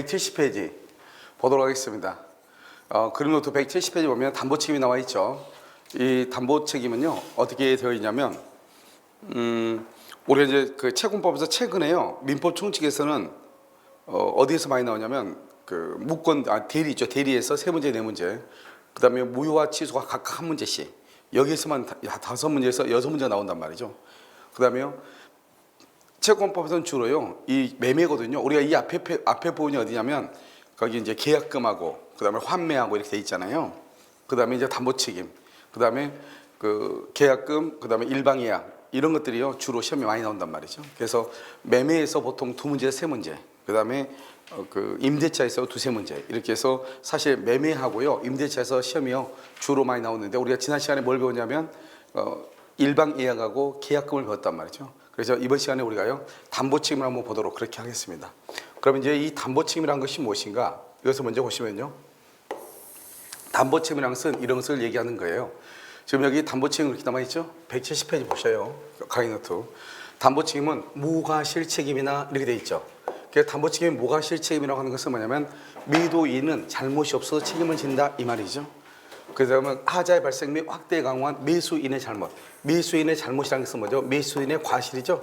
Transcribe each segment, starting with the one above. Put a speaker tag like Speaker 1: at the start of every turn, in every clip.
Speaker 1: 170페이지 보도록 하겠습니다. 그림노트 170페이지 보면 담보책임이 나와 있죠. 이 담보책임은요 어떻게 되어 있냐면 우리가 이제 그 채권법에서 최근에요 민법 총칙에서는 어디에서 많이 나오냐면 그 무권 대리 있죠. 대리에서 세 문제 네 문제, 그 다음에 무효와 취소가 각각 한 문제씩, 여기에서만 다섯 문제에서 여섯 문제가 나온단 말이죠. 그 다음에요 채권법에서는 주로요 이 매매거든요. 우리가 이 앞에 부분이 어디냐면 거기 이제 계약금하고 그 다음에 환매하고 이렇게 돼 있잖아요. 그 다음에 이제 담보책임, 그 다음에 그 계약금, 그 다음에 일방예약, 이런 것들이요 주로 시험에 많이 나온단 말이죠. 그래서 매매에서 보통 두 문제 세 문제, 그 다음에 그 임대차에서 두세 문제, 이렇게 해서 사실 매매하고요 임대차에서 시험이요 주로 많이 나오는데, 우리가 지난 시간에 뭘 배웠냐면 일방예약하고 계약금을 배웠단 말이죠. 그래서 이번 시간에 우리가요 담보책임을 한번 보도록 그렇게 하겠습니다. 그러면 이제 이 담보책임이라는 것이 무엇인가, 이것을 먼저 보시면요 담보책임이라는 것은 이런 것을 얘기하는 거예요. 지금 여기 담보책임 이렇게 남아있죠. 170페이지 보셔요. 강의노트. 담보책임은 무과실책임이나 이렇게 돼 있죠. 그래서 담보책임이 무과실책임이라고 하는 것은 뭐냐면 매도인은 잘못이 없어서 책임을 진다 이 말이죠. 그다음에 하자의 발생 및 확대에 강화한 매수인의 잘못. 매수인의 잘못이라는 것은 뭐죠? 매수인의 과실이죠.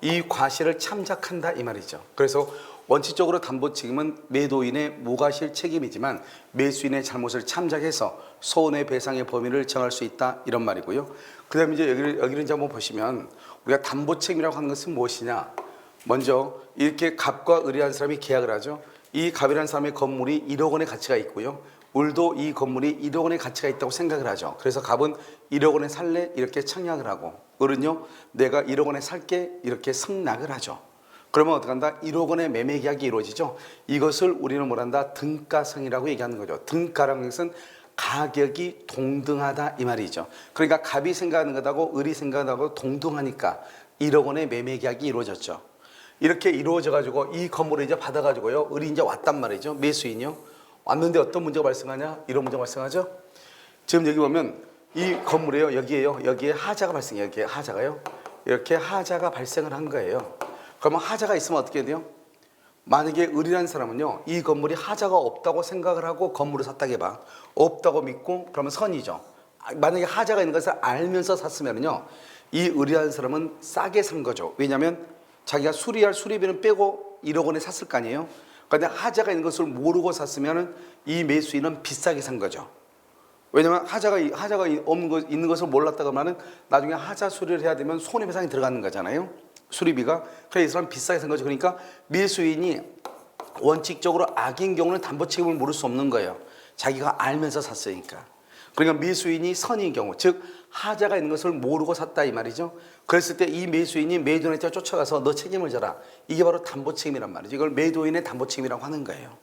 Speaker 1: 이 과실을 참작한다 이 말이죠. 그래서 원칙적으로 담보책임은 매도인의 무과실 책임이지만 매수인의 잘못을 참작해서 손해배상의 범위를 정할 수 있다 이런 말이고요. 그 다음에 이제 여기를 이제 한번 보시면 우리가 담보책임이라고 하는 것은 무엇이냐. 먼저 이렇게 갑과 을이라는 사람이 계약을 하죠. 이 갑이라는 사람의 건물이 1억 원의 가치가 있고요. 을도 이 건물이 1억 원의 가치가 있다고 생각을 하죠. 그래서 갑은 1억 원에 살래 이렇게 청약을 하고, 을은요 내가 1억 원에 살게 이렇게 승낙을 하죠. 그러면 어떻게 한다? 1억 원의 매매 계약이 이루어지죠. 이것을 우리는 뭐란다? 등가성이라고 얘기하는 거죠. 등가라는 것은 가격이 동등하다 이 말이죠. 그러니까 갑이 생각하는 것하고 을이 생각하는 것하고 동등하니까 1억 원의 매매 계약이 이루어졌죠. 이렇게 이루어져 가지고 이 건물을 이제 받아 가지고요 을이 이제 왔단 말이죠. 매수인이요 왔는데 어떤 문제가 발생하냐? 이런 문제가 발생하죠. 지금 여기 보면 이 건물에요 여기에 하자가 발생해요. 여기에 하자가요 이렇게 하자가 발생을 한 거예요. 그러면 하자가 있으면 어떻게 돼요? 만약에 을이라는 사람은요 이 건물이 하자가 없다고 생각을 하고 건물을 샀다고 해봐. 없다고 믿고 그러면 선이죠. 만약에 하자가 있는 것을 알면서 샀으면요 이 을이라는 사람은 싸게 산 거죠. 왜냐하면 자기가 수리할 수리비는 빼고 1억 원에 샀을 거 아니에요. 그런데 하자가 있는 것을 모르고 샀으면 이 매수인은 비싸게 산 거죠. 왜냐하면 하자가 있는 것을 몰랐다고 하면 나중에 하자 수리를 해야 되면 손해배상이 들어가는 거잖아요. 수리비가. 그래서 이 사람 비싸게 산 거죠. 그러니까 매수인이 원칙적으로 악인 경우는 담보책임을 물을 수 없는 거예요. 자기가 알면서 샀으니까. 그러니까 매수인이 선인 경우, 즉 하자가 있는 것을 모르고 샀다 이 말이죠. 그랬을 때 이 매수인이 매도인한테 쫓아가서 너 책임을 져라. 이게 바로 담보책임이란 말이죠. 이걸 매도인의 담보책임이라고 하는 거예요.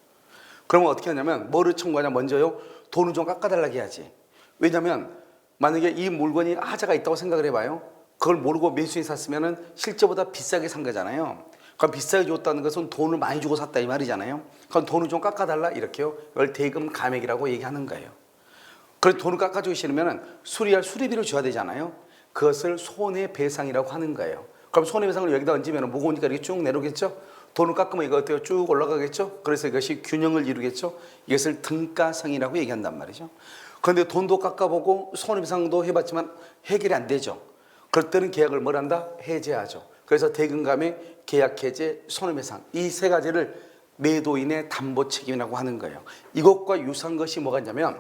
Speaker 1: 그러면 어떻게 하냐면 뭐를 청구하냐. 먼저요 돈을 좀 깎아달라고 해야지. 왜냐하면 만약에 이 물건이 하자가 있다고 생각을 해봐요. 그걸 모르고 매수인이 샀으면 실제보다 비싸게 산 거잖아요. 그럼 비싸게 줬다는 것은 돈을 많이 주고 샀다 이 말이잖아요. 그럼 돈을 좀 깎아달라 이렇게요. 이걸 대금 감액이라고 얘기하는 거예요. 그래서 돈을 깎아주기 싫으면 수리할 수리비를 줘야 되잖아요. 그것을 손해배상이라고 하는 거예요. 그럼 손해배상을 여기다 얹으면 무거우니까 이렇게 쭉 내려오겠죠. 돈을 깎으면 이거 어때요? 쭉 올라가겠죠. 그래서 이것이 균형을 이루겠죠. 이것을 등가성이라고 얘기한단 말이죠. 그런데 돈도 깎아보고 손해배상도 해봤지만 해결이 안 되죠. 그럴 때는 계약을 뭘 한다? 해제하죠. 그래서 대금감액, 계약해제, 손해배상 이 세 가지를 매도인의 담보책임이라고 하는 거예요. 이것과 유사한 것이 뭐가 있냐면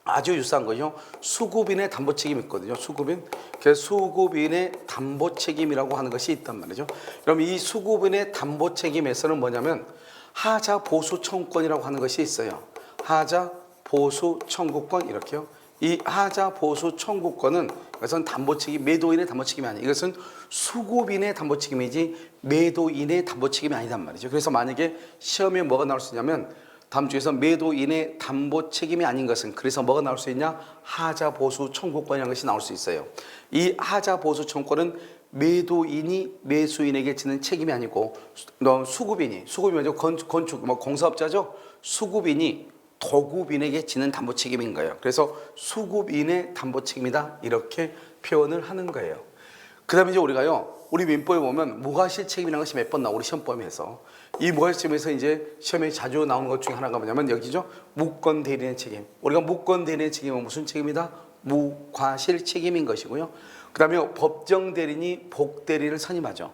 Speaker 1: 아주 유사한 거죠. 수급인의 담보책임이 있거든요. 수급인. 그래서 수급인의 담보책임이라고 하는 것이 있단 말이죠. 그럼 이 수급인의 담보책임에서는 뭐냐면 하자 보수 청구권이라고 하는 것이 있어요. 하자 보수 청구권 이렇게요. 이 하자 보수 청구권은 이것은 담보책임, 매도인의 담보책임이 아니에요. 이것은 수급인의 담보책임이지 매도인의 담보책임이 아니단 말이죠. 그래서 만약에 시험에 뭐가 나올 수 있냐면 다음 중에서 매도인의 담보책임이 아닌 것은, 그래서 뭐가 나올 수 있냐? 하자 보수 청구권이라는 것이 나올 수 있어요. 이 하자 보수 청구권은 매도인이 매수인에게 지는 책임이 아니고 수급이 먼저 건축 공사업자죠. 수급인이 도급인에게 지는 담보책임인 거예요. 그래서 수급인의 담보책임이다 이렇게 표현을 하는 거예요. 그 다음에 이제 우리가요 우리 민법에 보면 무과실 책임이라는 것이 몇 번 나오고 우리 시험범위에서 이 무과실책임에서 이제 시험에 자주 나오는 것 중에 하나가 뭐냐면 여기죠. 무권 대리인의 책임. 우리가 무권 대리인의 책임은 무슨 책임이다? 무과실책임인 것이고요. 그 다음에 법정 대리인이 복 대리를 선임하죠.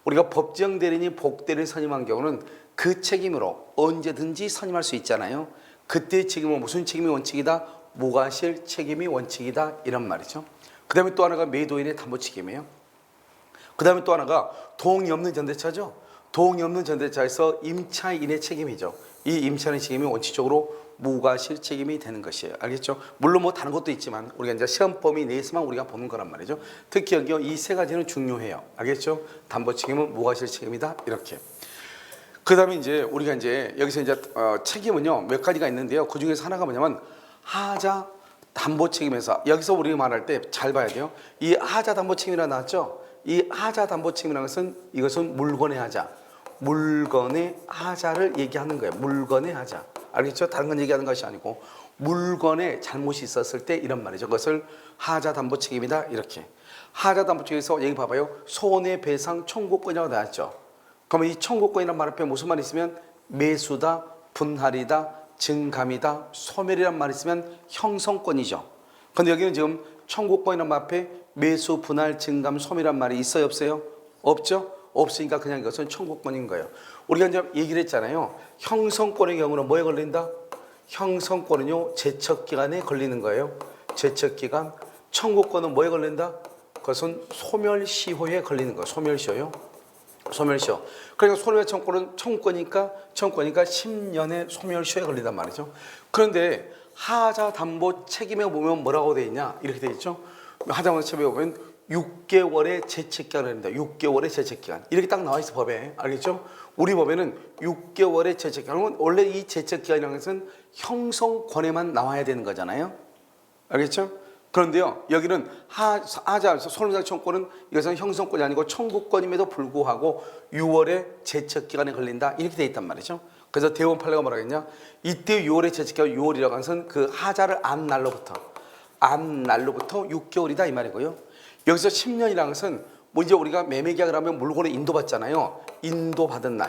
Speaker 1: 우리가 법정 대리인이 복 대리를 선임한 경우는 그 책임으로 언제든지 선임할 수 있잖아요. 그때의 책임은 무슨 책임이 원칙이다? 무과실 책임이 원칙이다 이런 말이죠. 그 다음에 또 하나가 매도인의 담보 책임이에요. 그 다음에 또 하나가 도용이 없는 전대차죠. 도용이 없는 전대차에서 임차인의 책임이죠. 이 임차인의 책임이 원칙적으로 무과실 책임이 되는 것이에요. 알겠죠? 물론 뭐 다른 것도 있지만 우리가 이제 시험 범위 내에서만 우리가 보는 거란 말이죠. 특히 여기 이 세 가지는 중요해요. 알겠죠? 담보 책임은 무과실 책임이다 이렇게. 그 다음에 이제 우리가 이제 여기서 이제 책임은요 몇 가지가 있는데요. 그 중에서 하나가 뭐냐면 하자 담보 책임에서 여기서 우리가 말할 때 잘 봐야 돼요. 이 하자 담보 책임이라 나왔죠. 이 하자 담보 책임이라는 것은 이것은 물건의 하자, 물건의 하자를 얘기하는 거예요. 물건의 하자. 알겠죠? 다른 건 얘기하는 것이 아니고 물건에 잘못이 있었을 때 이런 말이죠. 그것을 하자 담보 책임이다 이렇게. 하자 담보 책임에서 여기 봐봐요. 손해배상 청구권이라고 나왔죠. 그러면 이 청구권이라는 말 앞에 무슨 말이 있으면 매수다, 분할이다, 증감이다, 소멸이란 말이 있으면 형성권이죠. 그런데 여기는 지금 청구권이라는 말 앞에 매수, 분할, 증감, 소멸이란 말이 있어요, 없어요? 없죠? 없으니까 그냥 이것은 청구권인 거예요. 우리가 이제 얘기를 했잖아요. 형성권의 경우는 뭐에 걸린다? 형성권은요 제척기간에 걸리는 거예요. 제척기간. 청구권은 뭐에 걸린다? 그것은 소멸시효에 걸리는 거예요. 소멸시효요. 소멸시효. 그러니까 소멸청구는 청구권이니까 10년의 소멸시효에 걸린단 말이죠. 그런데 하자 담보 책임에 보면 뭐라고 돼 있냐? 이렇게 돼 있죠. 하자 담보 책임에 보면 6개월의 제척기간을 합니다. 6개월의 제척기간. 이렇게 딱 나와 있어 법에. 알겠죠? 우리 법에는 6개월의 제척기간은 원래 이 제척기간이라는 것은 형성권에만 나와야 되는 거잖아요. 알겠죠? 그런데요, 여기는 하자 손해배상 청구권은 이것은 형성권이 아니고 청구권임에도 불구하고 6월에 제척기간에 걸린다 이렇게 돼 있단 말이죠. 그래서 대법원 판례가 뭐라 했냐? 이때 6월의 제척기간 6월이라고 하는 것은 그 하자를 안 날로부터 6개월이다 이 말이고요. 여기서 10년이라는 것은 뭐 이제 우리가 매매계약을 하면 물건을 인도받잖아요. 인도받은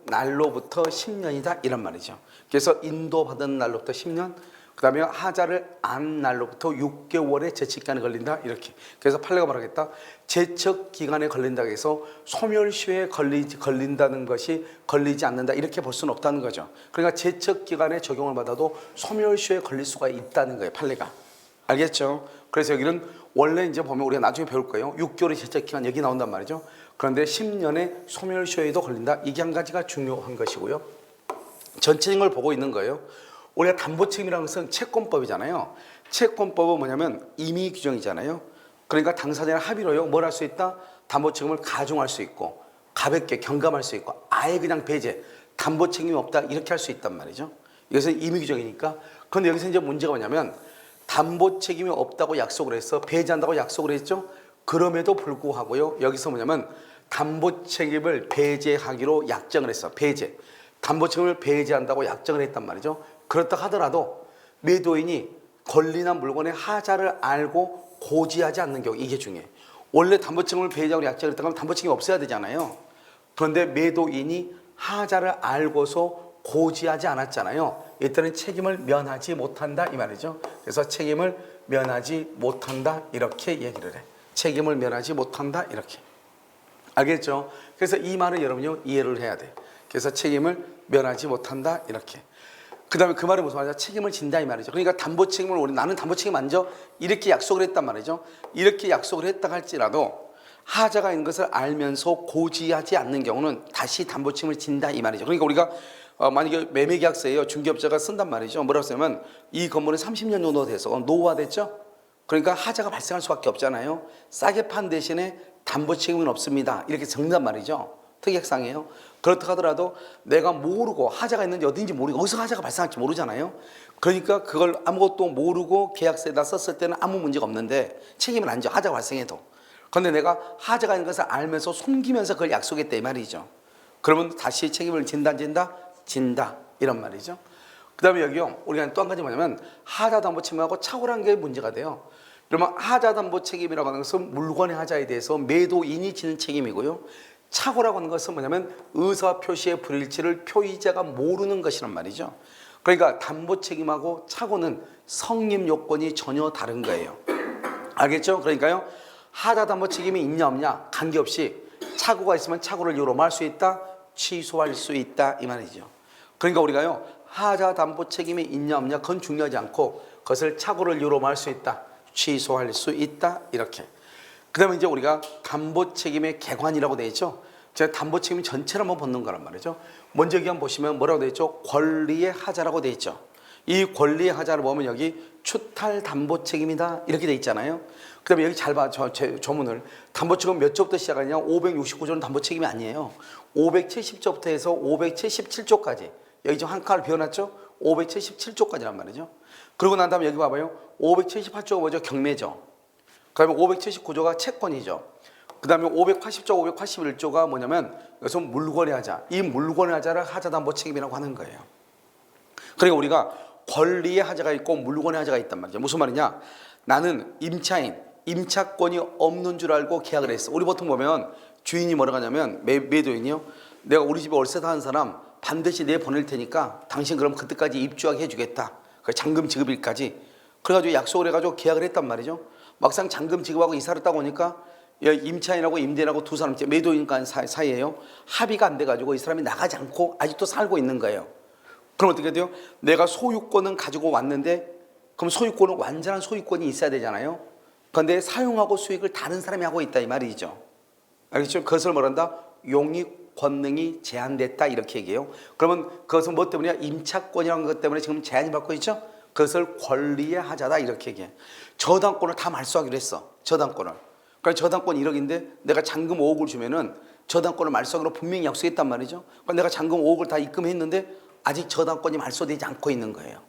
Speaker 1: 날로부터 10년이다 이런 말이죠. 그래서 인도받은 날로부터 10년, 그 다음에 하자를 안 날로부터 6개월의 제척기간에 걸린다 이렇게. 그래서 판례가 말하겠다. 제척기간에 걸린다고 해서 소멸시효에 걸린다는 것이 걸리지 않는다 이렇게 볼 수는 없다는 거죠. 그러니까 제척기간에 적용을 받아도 소멸시효에 걸릴 수가 있다는 거예요. 판례가. 알겠죠? 그래서 여기는 원래 이제 보면 우리가 나중에 배울 거예요. 6개월의 제척기간 여기 나온단 말이죠. 그런데 10년의 소멸시효에도 걸린다. 이게 한 가지가 중요한 것이고요. 전체적인 걸 보고 있는 거예요. 우리가 담보책임이라는 것은 채권법이잖아요. 채권법은 뭐냐면 임의 규정이잖아요. 그러니까 당사자의 합의로요. 뭘 할 수 있다? 담보책임을 가중할 수 있고 가볍게 경감할 수 있고 아예 그냥 배제, 담보책임이 없다 이렇게 할 수 있단 말이죠. 이것은 임의 규정이니까. 그런데 여기서 이제 문제가 뭐냐면 담보책임이 없다고 약속을 해서 배제한다고 약속을 했죠. 그럼에도 불구하고요. 여기서 뭐냐면 담보책임을 배제하기로 약정을 했어. 배제. 담보책임을 배제한다고 약정을 했단 말이죠. 그렇다 하더라도 매도인이 권리나 물건의 하자를 알고 고지하지 않는 경우 이게 중요해. 원래 담보책임을 배제하고 약정을 했다면 담보책임이 없어야 되잖아요. 그런데 매도인이 하자를 알고서 고지하지 않았잖아요. 이때는 책임을 면하지 못한다 이 말이죠. 그래서 책임을 면하지 못한다 이렇게 얘기를 해. 책임을 면하지 못한다 이렇게. 알겠죠? 그래서 이 말을 여러분이 이해를 해야 돼. 그래서 책임을 면하지 못한다 이렇게. 그 다음에 그 말이 무슨 말이야? 책임을 진다 이 말이죠. 그러니까 담보 책임을 나는 담보 책임 안 져 이렇게 약속을 했단 말이죠. 이렇게 약속을 했다 할지라도 하자가 있는 것을 알면서 고지하지 않는 경우는 다시 담보 책임을 진다 이 말이죠. 그러니까 우리가 만약에 매매계약서에요 중개업자가 쓴단 말이죠. 뭐라고 쓰냐면 이 건물은 30년 정도 돼서 노후화됐죠. 그러니까 하자가 발생할 수밖에 없잖아요. 싸게 판 대신에 담보 책임은 없습니다. 이렇게 적는단 말이죠. 특약상이에요. 그렇다 하더라도 내가 모르고 하자가 있는지 어딘지 모르고 어디서 하자가 발생할지 모르잖아요. 그러니까 그걸 아무것도 모르고 계약서에다 썼을 때는 아무 문제가 없는데 책임을 안 져. 하자가 발생해도. 그런데 내가 하자가 있는 것을 알면서 숨기면서 그걸 약속했다 이 말이죠. 그러면 다시 책임을 진다 안 진다? 진다 이런 말이죠. 그 다음에 여기요 우리가 또 한 가지 뭐냐면 하자담보 책임하고 착오란 게 문제가 돼요. 그러면 하자담보 책임이라고 하는 것은 물건의 하자에 대해서 매도인이 지는 책임이고요. 착오라고 하는 것은 뭐냐면 의사표시의 불일치를 표의자가 모르는 것이란 말이죠. 그러니까 담보 책임하고 착오는 성립 요건이 전혀 다른 거예요. 알겠죠? 그러니까요, 하자 담보 책임이 있냐 없냐 관계없이 착오가 있으면 착오를 요로할 수 있다, 취소할 수 있다 이 말이죠. 그러니까 우리가요, 하자 담보 책임이 있냐 없냐 그건 중요하지 않고 그것을 착오를 요로할 수 있다, 취소할 수 있다 이렇게. 그 다음에 이제 우리가 담보 책임의 개관이라고 되어 있죠. 제가 담보 책임 전체를 한번 보는 거란 말이죠. 먼저 여기 한번 보시면 뭐라고 되어 있죠? 권리의 하자라고 되어 있죠. 이 권리의 하자를 보면 여기 추탈 담보 책임이다 이렇게 되어 있잖아요. 그 다음에 여기 잘 봐, 제 조문을. 담보 책임은 몇 조부터 시작하냐? 569조는 담보 책임이 아니에요. 570조부터 해서 577조까지. 여기 좀 한 칸을 비워놨죠? 577조까지란 말이죠. 그러고 난 다음에 여기 봐봐요. 578조가 뭐죠? 경매죠. 그 다음에 579조가 채권이죠. 그 다음에 580조, 581조가 뭐냐면 이것은 물권의 하자. 이 물권의 하자를 하자담보 책임이라고 하는 거예요. 그러니까 우리가 권리의 하자가 있고 물권의 하자가 있단 말이죠. 무슨 말이냐? 나는 임차인, 임차권이 없는 줄 알고 계약을 했어. 우리 보통 보면 주인이 뭐라고 하냐면 매도인이요. 내가 우리 집에 월세 사는 사람 반드시 내 보낼 테니까 당신 그럼 그때까지 입주하게 해주겠다. 그 잔금 지급일까지. 그래가지고 약속을 해가지고 계약을 했단 말이죠. 막상 잔금 지급하고 이사를 따고 오니까 임차인하고 임대인하고 두 사람, 매도인 간 사이에요. 합의가 안 돼가지고 이 사람이 나가지 않고 아직도 살고 있는 거예요. 그럼 어떻게 돼요? 내가 소유권은 가지고 왔는데 그럼 소유권은 완전한 소유권이 있어야 되잖아요. 그런데 사용하고 수익을 다른 사람이 하고 있다 이 말이죠. 알겠죠? 그것을 뭐란다? 용익 권능이 제한됐다 이렇게 얘기해요. 그러면 그것은 뭐 때문이야? 임차권이라는 것 때문에 지금 제한이 받고 있죠? 그것을 권리의 하자다 이렇게 얘기해. 저당권을 다 말소하기로 했어. 저당권을. 그러니까 저당권 1억인데 내가 잔금 5억을 주면은 저당권을 말소하기로 분명히 약속했단 말이죠. 그러니까 내가 잔금 5억을 다 입금했는데 아직 저당권이 말소되지 않고 있는 거예요.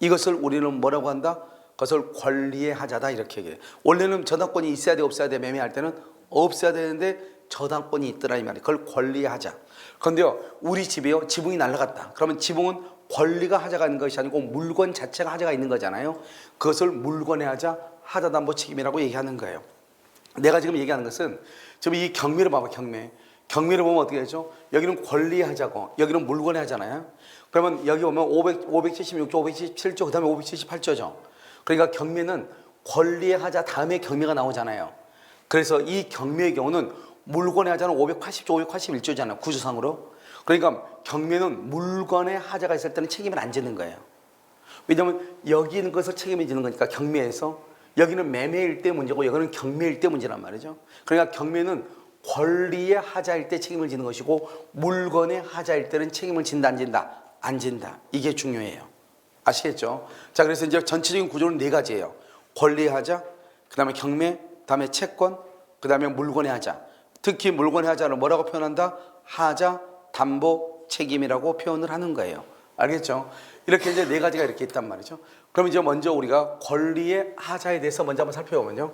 Speaker 1: 이것을 우리는 뭐라고 한다? 그것을 권리의 하자다 이렇게 얘기해요. 원래는 저당권이 있어야 돼 없어야 돼 매매할 때는 없어야 되는데 저당권이 있더라 이 말이에요. 그걸 권리의 하자. 그런데요, 우리 집에요 지붕이 날아갔다. 그러면 지붕은 권리가 하자가 있는 것이 아니고 물건 자체가 하자가 있는 거잖아요. 그것을 물건의 하자, 하자담보 책임이라고 얘기하는 거예요. 내가 지금 얘기하는 것은 지금 이 경매를 봐봐. 경매를 보면 어떻게 되죠? 여기는 권리의 하자고 여기는 물건의 하잖아요. 그러면 여기 보면 576조, 577조, 그 다음에 578조죠. 그러니까 경매는 권리의 하자 다음에 경매가 나오잖아요. 그래서 이 경매의 경우는 물건의 하자는 580조, 581조잖아요. 구조상으로. 그러니까 경매는 물건의 하자가 있을 때는 책임을 안 지는 거예요. 왜냐하면 여기 있는 것을 책임을 지는 거니까 경매에서. 여기는 매매일 때 문제고 여기는 경매일 때 문제란 말이죠. 그러니까 경매는 권리의 하자일 때 책임을 지는 것이고 물건의 하자일 때는 책임을 진다 안 진다? 안 진다. 이게 중요해요. 아시겠죠? 자, 그래서 이제 전체적인 구조는 네 가지예요. 권리의 하자, 그 다음에 경매, 그 다음에 채권, 그 다음에 물건의 하자. 특히 물건의 하자를 뭐라고 표현한다? 하자, 담보, 책임이라고 표현을 하는 거예요. 알겠죠? 이렇게 이제 네 가지가 이렇게 있단 말이죠. 그럼 이제 먼저 우리가 권리의 하자에 대해서 먼저 한번 살펴보면요.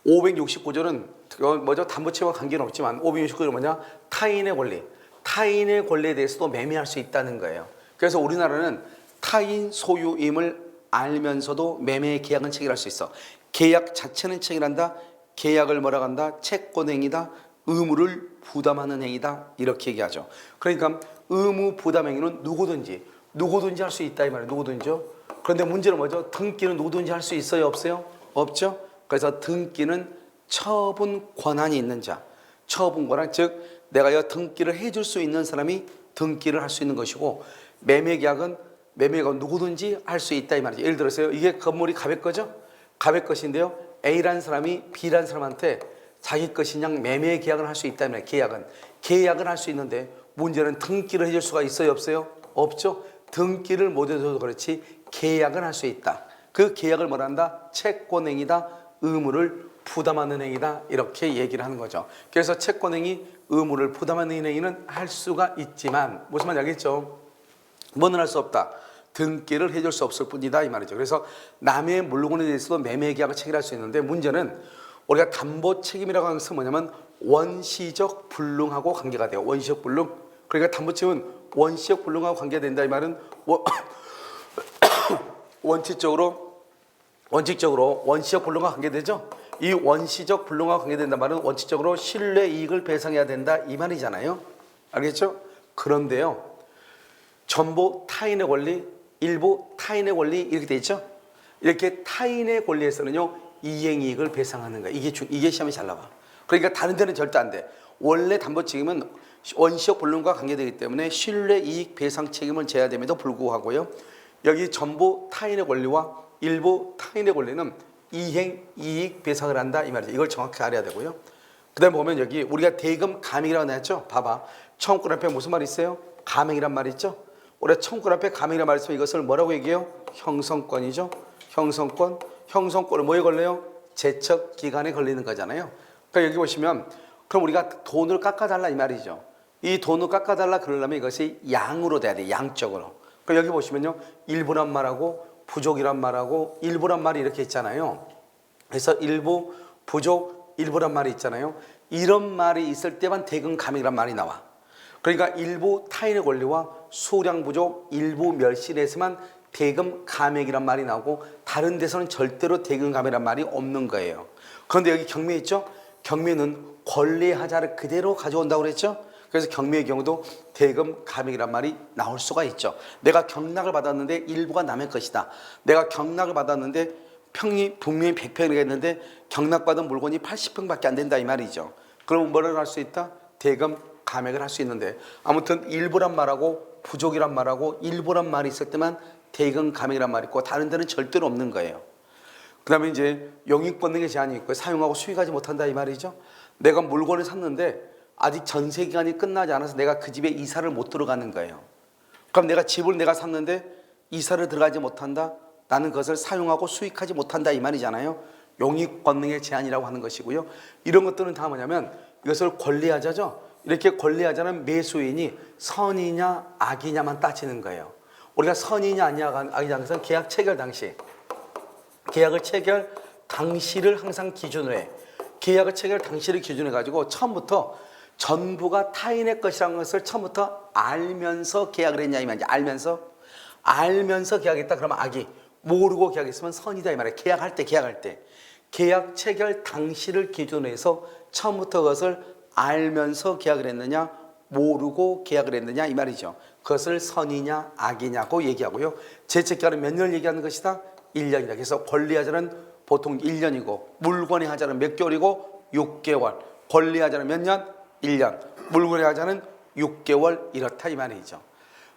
Speaker 1: 569조는 뭐죠? 담보책임과 관계는 없지만 569조는 뭐냐? 타인의 권리. 타인의 권리에 대해서도 매매할 수 있다는 거예요. 그래서 우리나라는 타인 소유임을 알면서도 매매 계약은 체결할 수 있어. 계약 자체는 체결한다. 계약을 뭐라고 한다? 채권행위다. 의무를 부담하는 행위다. 이렇게 얘기하죠. 그러니까 의무 부담 행위는 누구든지 할 수 있다 이 말이에요. 누구든지요. 그런데 문제는 뭐죠? 등기는 누구든지 할 수 있어요? 없어요? 없죠. 그래서 등기는 처분 권한이 있는 자. 처분 권한, 즉 내가 등기를 해줄 수 있는 사람이 등기를 할 수 있는 것이고, 매매계약은 누구든지 할 수 있다 이 말이죠. 예를 들어서요, 이게 건물이 갑의 거죠? 갑의 것인데요, A라는 사람이 B라는 사람한테 자기 것인 양 매매 계약을 할 수 있다 이 말이에요. 계약을 할 수 있는데 문제는 등기를 해줄 수가 있어요? 없어요? 없죠. 등기를 못 해줘도 그렇지 계약은 할 수 있다. 그 계약을 뭐란다? 채권행위다. 의무를 부담하는 행위다. 이렇게 얘기를 하는 거죠. 그래서 채권행위, 의무를 부담하는 행위는 할 수가 있지만 무슨 말인지 알겠죠? 뭐는 할 수 없다. 등기를 해줄 수 없을 뿐이다 이 말이죠. 그래서 남의 물건에 대해서도 매매 계약을 체결할 수 있는데 문제는 우리가 담보 책임이라고 하는 것은 뭐냐면 원시적 불능하고 관계가 돼요. 원시적 불능. 그러니까 담보 책임은 원시적 불능하고 관계가 된다 이 말은 원칙적으로 원시적 불능과 관계되죠. 이 원시적 불능과 관계된다는 말은 원칙적으로 신뢰 이익을 배상해야 된다 이 말이잖아요. 알겠죠? 그런데요, 전부 타인의 권리, 일부 타인의 권리 이렇게 돼 있죠. 이렇게 타인의 권리에서는요 이행이익을 배상하는 거야. 이게 시험에 잘 나와. 그러니까 다른 데는 절대 안 돼. 원래 담보 책임은 원시적 본론과 관계되기 때문에 신뢰 이익 배상 책임을 져야 됨에도 불구하고요, 여기 전부 타인의 권리와 일부 타인의 권리는 이행 이익 배상을 한다 이 말이죠. 이걸 정확히 알아야 되고요. 그 다음에 보면 여기 우리가 대금 감액이라고 나왔죠. 봐봐, 청구권 앞에 무슨 말이 있어요? 감액이란 말이 있죠. 우리가 청구권 앞에 감액이란 말이 있으면 이것을 뭐라고 얘기해요? 형성권이죠. 형성권을 뭐에 걸려요? 제척 기간에 걸리는 거잖아요. 그러니까 여기 보시면 그럼 우리가 돈을 깎아달라 이 말이죠. 이 돈을 깎아달라 그러려면 이것이 양으로 돼야 돼. 양적으로. 그러니까 여기 보시면요, 일부란 말하고 부족이란 말하고 일부란 말이 이렇게 있잖아요. 그래서 일부, 부족, 일부란 말이 있잖아요. 이런 말이 있을 때만 대금 감액이란 말이 나와. 그러니까 일부 타인의 권리와 수량 부족, 일부 멸실에서만 대금 감액이란 말이 나오고 다른 데서는 절대로 대금 감액이란 말이 없는 거예요. 그런데 여기 경매 있죠? 경매는 권리의 하자를 그대로 가져온다고 그랬죠? 그래서 경매의 경우도 대금 감액이란 말이 나올 수가 있죠. 내가 경락을 받았는데 일부가 남의 것이다. 내가 경락을 받았는데 평이 분명히 100평이겠는데 경락받은 물건이 80평밖에 안 된다 이 말이죠. 그럼 뭐를 할 수 있다? 대금 감액을 할 수 있는데, 아무튼 일부란 말하고 부족이란 말하고 일부란 말이 있을 때만 대금 감액이란 말이 있고 다른 데는 절대로 없는 거예요. 그 다음에 이제 용익권능의 제한이 있고 사용하고 수익하지 못한다 이 말이죠. 내가 물건을 샀는데 아직 전세 기간이 끝나지 않아서 내가 그 집에 이사를 못 들어가는 거예요. 그럼 내가 집을 내가 샀는데 이사를 들어가지 못한다? 나는 그것을 사용하고 수익하지 못한다 이 말이잖아요. 용익권능의 제한이라고 하는 것이고요. 이런 것들은 다 뭐냐면 이것을 권리하자죠. 이렇게 권리하자는 매수인이 선이냐 악이냐만 따지는 거예요. 우리가 선이냐 악이냐 것은 계약 체결 당시, 계약을 체결 당시를 항상 기준으로 해. 계약을 체결 당시를 기준으로 해가지고 처음부터 전부가 타인의 것이라는 것을 처음부터 알면서 계약을 했냐 이 말이지. 알면서 계약했다 그러면 악이, 모르고 계약했으면 선이다 이 말이야. 계약할 때 계약 체결 당시를 기준으로 해서 처음부터 그것을 알면서 계약을 했느냐 모르고 계약을 했느냐 이 말이죠. 그것을 선이냐 악이냐고 얘기하고요. 재책기간은 몇 년을 얘기하는 것이다? 1년이다. 그래서 권리하자는 보통 1년이고 물권의 하자는 몇 개월이고 6개월. 권리하자는 몇 년? 1년. 물권의 하자는 6개월 이렇다 이 말이죠.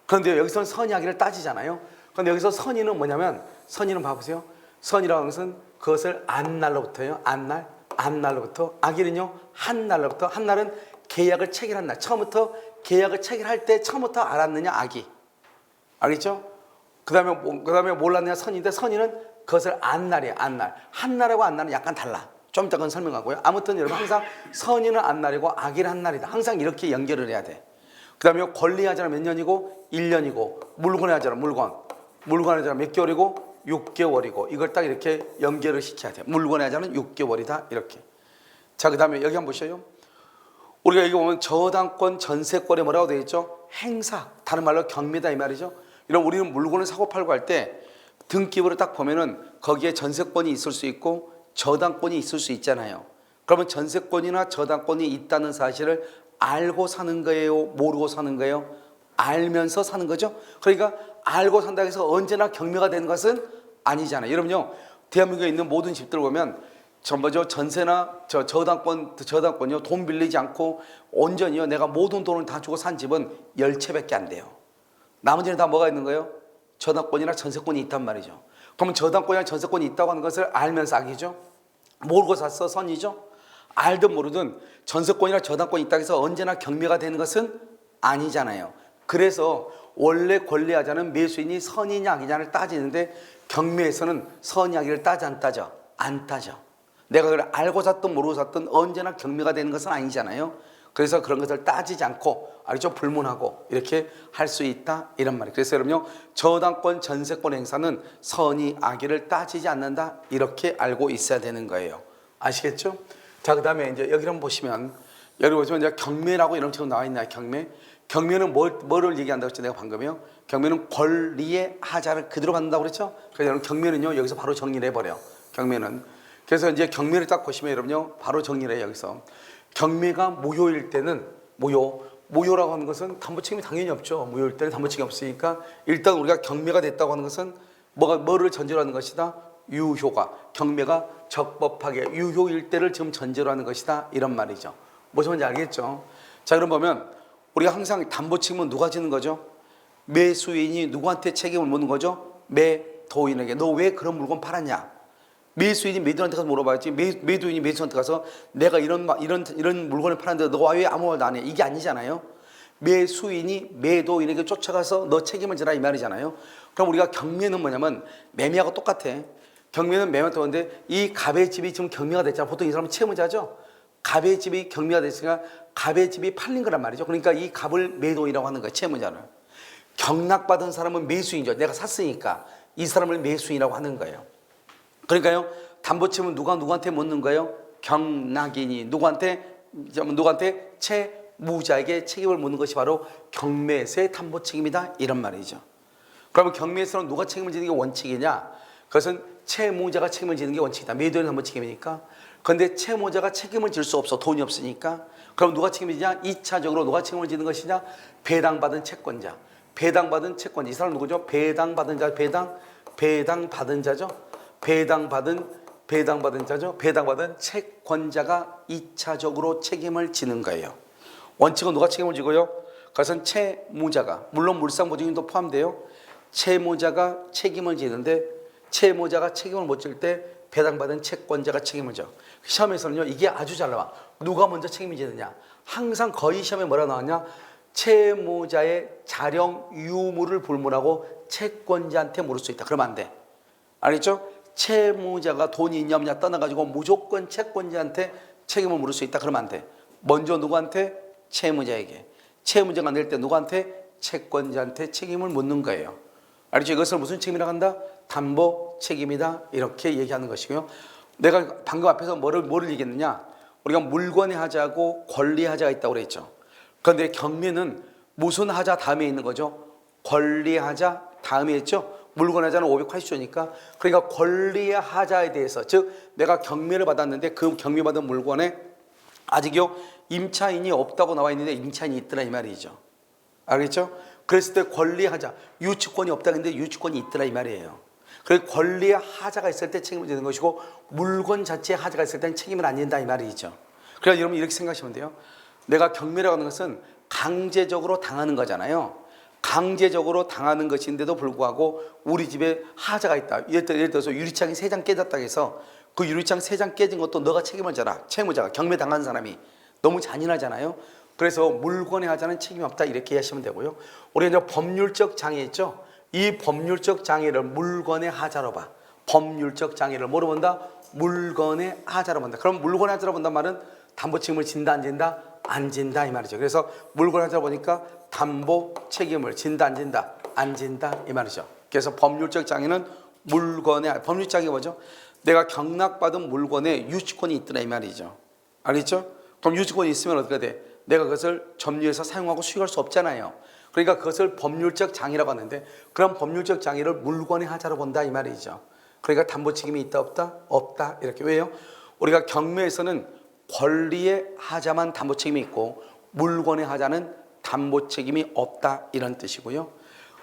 Speaker 1: 그런데 여기서는 선이 악이를 따지잖아요. 그런데 여기서 선의는 뭐냐면, 선의는 봐보세요. 선이라는 것은 그것을 안 날로부터요. 안 날로부터. 악일은요 한 날로부터. 한 날은 계약을 체결한 날. 처음부터 계약을 체결할 때 처음부터 알았느냐 악이. 알겠죠? 그 다음에 몰랐느냐 선인데, 선인은 그것을 안 날이에요. 안 날. 한 날하고 안 날은 약간 달라. 좀 이따 그건 설명하고요. 아무튼 여러분 항상 선인은 안 날이고 악일은 한 날이다. 항상 이렇게 연결을 해야 돼. 그 다음에 권리하자는 몇 년이고 1년이고 물건의 하자는 물건의 하자는 몇 개월이고 6개월이고 이걸 딱 이렇게 연결을 시켜야 돼. 물건의 하자는 6개월이다 이렇게. 자, 그 다음에 여기 한번 보셔요. 우리가 여기 보면 저당권 전세권에 뭐라고 되어 있죠? 행사, 다른 말로 경매다 이 말이죠. 이런 우리는 물건을 사고 팔고 할 때 등기부를 딱 보면은 거기에 전세권이 있을 수 있고 저당권이 있을 수 있잖아요. 그러면 전세권이나 저당권이 있다는 사실을 알고 사는 거예요? 모르고 사는 거예요? 알면서 사는 거죠. 그러니까 알고 산다고 해서 언제나 경매가 되는 것은 아니잖아요. 여러분요, 대한민국에 있는 모든 집들 보면 전부 전세나 저당권이요, 돈 빌리지 않고 온전히요 내가 모든 돈을 다 주고 산 집은 10채밖에 안 돼요. 나머지는 다 뭐가 있는 거예요? 저당권이나 전세권이 있단 말이죠. 그러면 저당권이나 전세권이 있다고 하는 것을 알면서 악이죠. 모르고 샀어 선이죠. 알든 모르든 전세권이나 저당권이 있다고 해서 언제나 경매가 되는 것은 아니잖아요. 그래서 원래 권리하자는 매수인이 선이냐 악이냐를 따지는데 경매에서는 선이 악이를 따져 안 따져? 안 따져. 내가 그걸 알고 샀든 모르고 샀든 언제나 경매가 되는 것은 아니잖아요. 그래서 그런 것을 따지지 않고 알죠? 불문하고 이렇게 할 수 있다 이런 말이에요. 그래서 여러분요, 저당권 전세권 행사는 선의 악의를 따지지 않는다 이렇게 알고 있어야 되는 거예요. 아시겠죠? 자, 그 다음에 이제 여기 한번 보시면, 여기 보시면 이제 경매라고 이런 식으로 나와 있나요? 경매는 뭐를 얘기한다고 했죠? 내가 방금요. 경매는 권리의 하자를 그대로 갖는다고 그랬죠? 그래서 여러분 경매는요 여기서 바로 정리를 해버려. 경매는 그래서 이제 경매를 딱 보시면 여러분요, 바로 정리를 해요. 여기서 경매가 무효일 때는 무효라고 하는 것은 담보 책임이 당연히 없죠. 무효일 때는 담보 책임이 없으니까 일단 우리가 경매가 됐다고 하는 것은 뭐를 전제로 하는 것이다? 유효가, 경매가 적법하게 유효일 때를 지금 전제로 하는 것이다, 이런 말이죠. 무슨 말인지 알겠죠? 자, 그럼 보면 우리가 항상 담보 책임은 누가 지는 거죠? 매수인이 누구한테 책임을 묻는 거죠? 매도인에게. 너 왜 그런 물건 팔았냐? 매수인이 매도인한테 가서 물어봐야지. 매도인이 매수한테 가서 내가 이런 물건을 팔았는데 너가 왜 아무 말도 안 해? 이게 아니잖아요. 매수인이 매도인에게 쫓아가서 너 책임을 지라, 이 말이잖아요. 그럼 우리가 경매는 뭐냐면 매매하고 똑같아. 경매는 매매와 똑같은데 이 갑의 집이 지금 경매가 됐잖아. 보통 이 사람은 채무자죠. 갑의 집이 경매가 됐으니까 갑의 집이 팔린 거란 말이죠. 그러니까 이 갑을 매도인이라고 하는 거야, 채무자를. 경락받은 사람은 매수인이죠. 내가 샀으니까 이 사람을 매수인이라고 하는 거예요. 그러니까요, 담보책임은 누구한테 묻는 거예요? 경락인이 누구한테 채무자에게 책임을 묻는 것이 바로 경매에서의 담보책임이다, 이런 말이죠. 그러면 경매에서는 누가 책임을 지는 게 원칙이냐? 그것은 채무자가 책임을 지는 게 원칙이다. 매도인은 담보책임이니까. 그런데 채무자가 책임을 질 수 없어. 돈이 없으니까. 그럼 누가 책임을 지냐? 2차적으로 누가 책임을 지는 것이냐? 배당받은 채권자. 배당받은 채권자. 이 사람 누구죠? 배당받은 자. 배당받은 자죠. 배당받은 자죠. 배당받은 채권자가 2차적으로 책임을 지는 거예요. 원칙은 누가 책임을 지고요? 그것은 채무자가, 물론 물상보증인도 포함돼요. 채무자가 책임을 지는데 채무자가 책임을 못 질 때 배당받은 채권자가 책임을 져. 시험에서는요, 이게 아주 잘 나와. 누가 먼저 책임을 지느냐? 항상 거의 시험에 뭐라 나왔냐? 채무자의 자령 유무를 불문하고 채권자한테 물을 수 있다. 그러면 안 돼. 알겠죠? 채무자가 돈이 있냐 없냐 떠나가지고 무조건 채권자한테 책임을 물을 수 있다. 그러면 안 돼. 먼저 누구한테? 채무자에게. 채무자가 낼 때 누구한테? 채권자한테 책임을 묻는 거예요. 알겠죠? 이것을 무슨 책임이라고 한다? 담보 책임이다, 이렇게 얘기하는 것이고요. 내가 방금 앞에서 뭐를 얘기했느냐? 우리가 물건의 하자고 권리의 하자가 있다고 그랬죠. 그런데 경매는 무슨 하자 다음에 있는 거죠? 권리의 하자 다음에 있죠. 물건의 하자는 580조니까. 그러니까 권리의 하자에 대해서, 즉 내가 경매를 받았는데 그 경매받은 물건에 아직요 임차인이 없다고 나와 있는데 임차인이 있더라, 이 말이죠. 알겠죠? 그랬을 때 권리의 하자, 유치권이 없다 근데 유치권이 있더라, 이 말이에요. 그래서 권리의 하자가 있을 때 책임을 지는 것이고 물건 자체의 하자가 있을 때는 책임을 안 진다, 이 말이죠. 그래서 여러분 이렇게 생각하시면 돼요. 내가 경매라고 하는 것은 강제적으로 당하는 거잖아요. 강제적으로 당하는 것인데도 불구하고 우리 집에 하자가 있다. 예를 들어서 유리창이 3장 깨졌다고 해서 그 유리창 3장 깨진 것도 너가 책임을 져라. 채무자가, 경매 당한 사람이. 너무 잔인하잖아요. 그래서 물건의 하자는 책임이 없다, 이렇게 이해하시면 되고요. 우리가 이제 법률적 장애 있죠. 이 법률적 장애를 물건의 하자로 봐. 법률적 장애를 뭐로 본다? 물건의 하자로 본다. 그럼 물건의 하자로 본단 말은 담보 책임을 진다, 안 진다? 안 진다, 이 말이죠. 그래서 물건의 하자로 보니까 담보 책임을 진다, 안 진다? 안 진다, 이 말이죠. 그래서 법률적 장애는 법률적 장애 뭐죠? 내가 경락받은 물건에 유치권이 있더라, 이 말이죠. 알겠죠? 그럼 유치권이 있으면 어떻게 돼? 내가 그것을 점유해서 사용하고 수익할 수 없잖아요. 그러니까 그것을 법률적 장애라고 하는데, 그런 법률적 장애를 물건의 하자로 본다, 이 말이죠. 그러니까 담보 책임이 있다 없다? 없다, 이렇게. 왜요? 우리가 경매에서는 권리의 하자만 담보 책임이 있고 물건의 하자는 담보 책임이 없다, 이런 뜻이고요.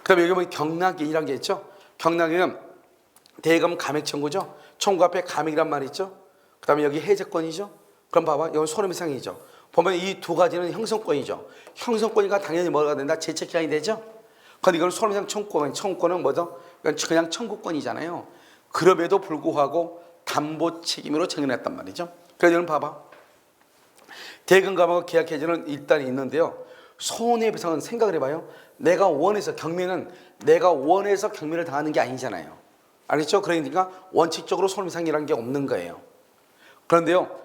Speaker 1: 그 다음에 여기 보면 경락인이라는 게 있죠. 경락인은 대검 감액 청구죠. 청구 앞에 감액이란 말이 있죠. 그 다음에 여기 해제권이죠. 그럼 봐봐, 이건 손해배상이죠. 보면 이 두 가지는 형성권이죠. 형성권이니까 당연히 뭐가 된다? 재책기한이 되죠. 그런데 이건 손해배상 청구권은 뭐죠? 그냥 청구권이잖아요. 그럼에도 불구하고 담보 책임으로 정해놨단 말이죠. 그래서 여러분 봐봐, 대금감하고 계약 해지는 일단 있는데요. 손해배상은 생각을 해봐요. 내가 원해서 경매를 당하는 게 아니잖아요. 알겠죠? 그러니까 원칙적으로 손해배상이라는 게 없는 거예요. 그런데요,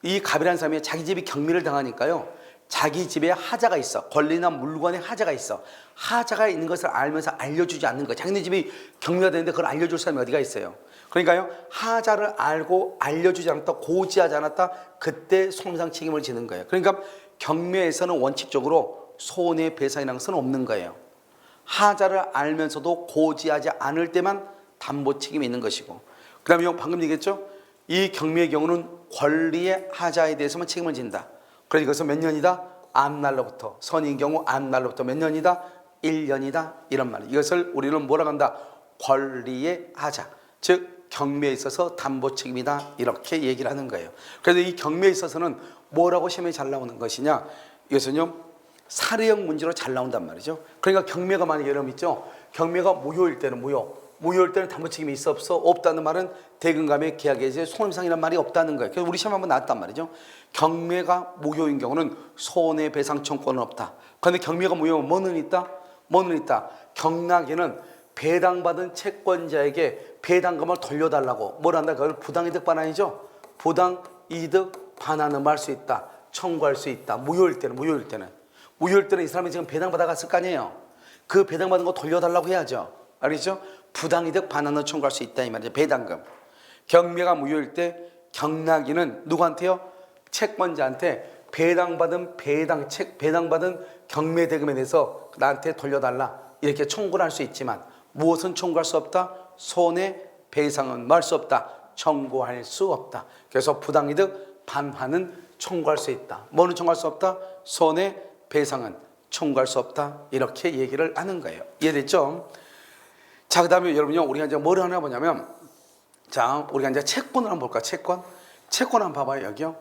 Speaker 1: 이 갑이라는 사람이 자기 집이 경매를 당하니까요, 자기 집에 하자가 있어. 권리나 물건에 하자가 있어. 하자가 있는 것을 알면서 알려주지 않는 거예요. 자기네 집이 경매가 되는데 그걸 알려줄 사람이 어디가 있어요. 그러니까요, 하자를 알고 알려주지 않았다, 고지하지 않았다, 그때 손해배상 책임을 지는 거예요. 그러니까 경매에서는 원칙적으로 손해배상이라는 것은 없는 거예요. 하자를 알면서도 고지하지 않을 때만 담보 책임이 있는 것이고, 그 다음에 방금 얘기했죠. 이 경매의 경우는 권리의 하자에 대해서만 책임을 진다. 그래서 이것은 몇 년이다? 앞날로부터. 선인 경우 앞날로부터 몇 년이다? 1년이다. 이런 말. 이것을 우리는 뭐라고 한다? 권리의 하자. 즉 경매에 있어서 담보 책임이다. 이렇게 얘기를 하는 거예요. 그래서 이 경매에 있어서는 뭐라고 시험에 잘 나오는 것이냐? 이것은요, 사례형 문제로 잘 나온단 말이죠. 그러니까 경매가 만약에 여러분 있죠? 경매가 무효일 때는 무효일 때는 담보 책임이 있어 없어? 없다는 말은 대금감의 계약에 이제 손해배상이라는 말이 없다는 거예요. 그래서 우리 시험 한번 나왔단 말이죠. 경매가 무효인 경우는 손해배상 청구권은 없다. 그런데 경매가 무효면 뭐는 있다? 뭐는 있다? 경락에는 배당받은 채권자에게 배당금을 돌려달라고 뭘 한다? 그걸 부당이득 반환이죠. 부당이득 반환을 할 수 있다. 청구할 수 있다. 무효일 때는 이 사람이 지금 배당받아갔을 거 아니에요. 그 배당받은 거 돌려달라고 해야죠. 알겠죠? 부당이득 반환을 청구할 수 있다 이 말이죠. 배당금. 경매가 무효일 때 경락인은 누구한테요? 채권자한테 배당받은 경매 대금에 대해서 나한테 돌려달라 이렇게 청구를 할 수 있지만 무엇은 청구할 수 없다? 손해배상은 할 수 없다. 청구할 수 없다. 그래서 부당이득 반환은 청구할 수 있다. 뭐는 청구할 수 없다? 손해배상은 청구할 수 없다. 이렇게 얘기를 하는 거예요. 이해됐죠? 자, 그 다음에 여러분요, 우리가 이제 뭘 하나 보냐면, 자, 우리가 이제 채권을 한번 볼까? 채권 한번 봐봐요, 여기요.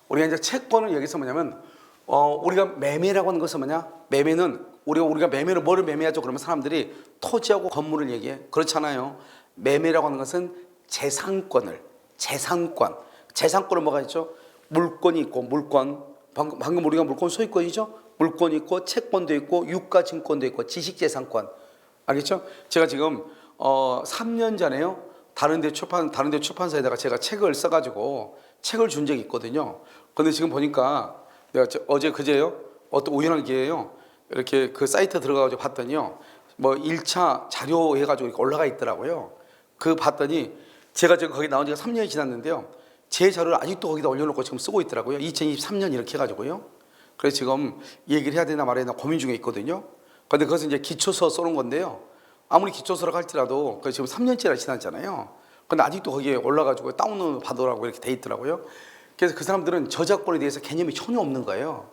Speaker 1: 우리가 이제 채권을 여기서 뭐냐면, 우리가 매매라고 하는 것은 뭐냐? 매매는, 우리가 매매를 뭐를 매매하죠? 그러면 사람들이 토지하고 건물을 얘기해. 그렇잖아요. 매매라고 하는 것은 재산권을 뭐가 있죠? 물건이 있고, 방금 우리가 물건 소유권이죠? 물건이 있고, 채권도 있고, 유가증권도 있고, 지식재산권. 알겠죠? 제가 지금 3년 전에요. 다른 데 출판사에다가 제가 책을 써가지고 책을 준 적이 있거든요. 근데 지금 보니까 내가 어제 그제요. 어떤 우연한 기회에요. 이렇게 그 사이트 들어가가지고 봤더니요. 뭐 1차 자료 해가지고 이렇게 올라가 있더라고요. 그 봤더니 제가 지금 거기 나온 지가 3년이 지났는데요. 제 자료를 아직도 거기다 올려놓고 지금 쓰고 있더라고요. 2023년 이렇게 해가지고요. 그래서 지금 얘기를 해야 되나 말아야 되나 고민 중에 있거든요. 근데 그것은 이제 기초서 써놓은 건데요. 아무리 기초서라고 할지라도 지금 3년째나 지났잖아요. 근데 아직도 거기에 올라가지고 다운로드 받으라고 이렇게 돼 있더라고요. 그래서 그 사람들은 저작권에 대해서 개념이 전혀 없는 거예요.